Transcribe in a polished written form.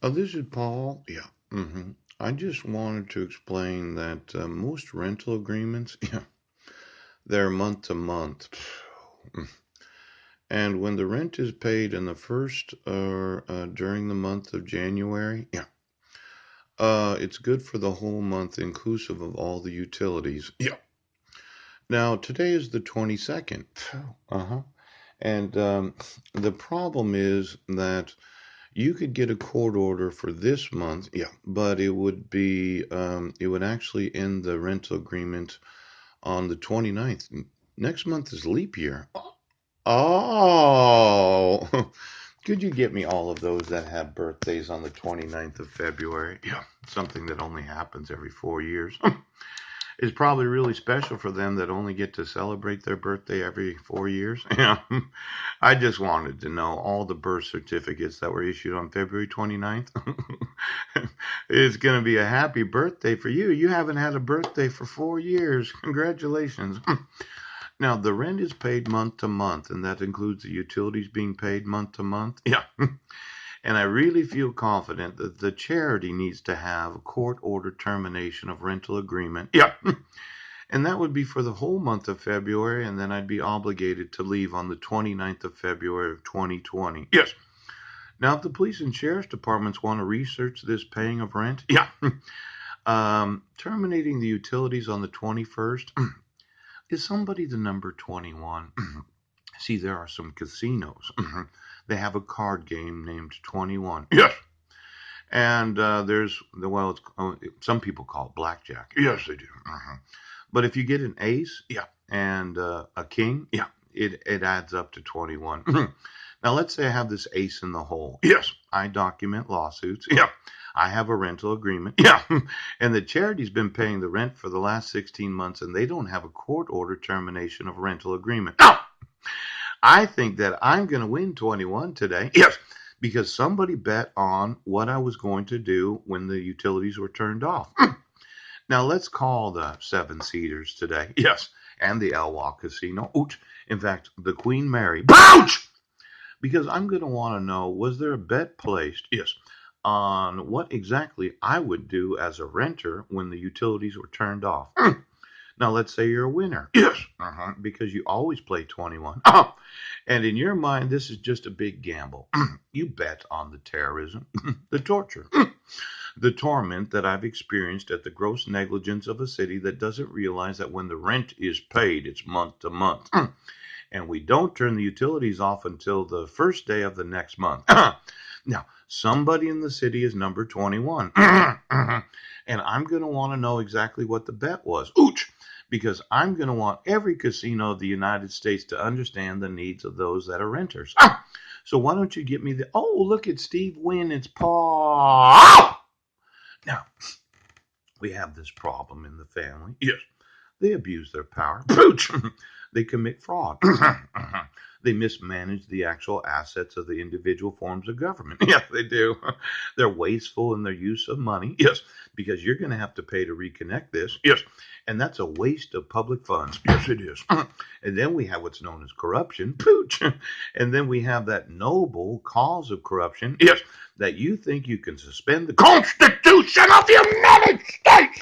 Oh, this is Paul. Yeah. I just wanted to explain that most rental agreements, yeah, they're month to month. And when the rent is paid in the first or during the month of January, yeah, it's good for the whole month, inclusive of all the utilities. Yeah. Now, today is the 22nd. Uh-huh. And the problem is that you could get a court order for this month, yeah, but it would actually end the rental agreement on the 29th. Next month is leap year. Oh, could you get me all of those that have birthdays on the 29th of February? Yeah, something that only happens every 4 years. It's probably really special for them that only get to celebrate their birthday every 4 years. Yeah. I just wanted to know all the birth certificates that were issued on February 29th. It's going to be a happy birthday for you. You haven't had a birthday for 4 years. Congratulations. Now, the rent is paid month to month, and that includes the utilities being paid month to month. Yeah. And I really feel confident that the charity needs to have a court order termination of rental agreement. Yeah. And that would be for the whole month of February, and then I'd be obligated to leave on the 29th of February of 2020. Yes. Now, if the police and sheriff's departments want to research this paying of rent, yeah, terminating the utilities on the 21st, is somebody the number 21? See, there are some casinos. They have a card game named 21. Yes. And well, some people call it blackjack. Yes, they do. But if you get an ace, yeah, and a king, yeah, it adds up to 21. Now, let's say I have this ace in the hole. Yes. I document lawsuits. Yeah. I have a rental agreement. Yeah. And the charity's been paying the rent for the last 16 months, and they don't have a court order termination of rental agreement. No! I think that I'm going to win 21 today. Yes. Because somebody bet on what I was going to do when the utilities were turned off. Now let's call the Seven Cedars today. Yes. And the Elwha Casino. Ouch. In fact, the Queen Mary. Ouch! Because I'm going to want to know, was there a bet placed? Yes. On what exactly I would do as a renter when the utilities were turned off. Now let's say you're a winner. Yes. Because you always play 21. And in your mind, this is just a big gamble. You bet on the terrorism, the torture, the torment that I've experienced at the gross negligence of a city that doesn't realize that when the rent is paid, it's month to month. And we don't turn the utilities off until the first day of the next month. Now, somebody in the city is number 21. And I'm going to want to know exactly what the bet was. Ooch! Because I'm going to want every casino of the United States to understand the needs of those that are renters. So why don't you get me the... Oh, look at Steve Wynn. It's Paul. Now, we have this problem in the family. Yes. They abuse their power. Pooch! They commit fraud. They mismanage the actual assets of the individual forms of government. Yes, they do. They're wasteful in their use of money. Yes, because you're going to have to pay to reconnect this. Yes, and that's a waste of public funds. Yes, it is. And then we have what's known as corruption. Pooch! And then we have that noble cause of corruption. Yes, that you think you can suspend the Constitution of the United States.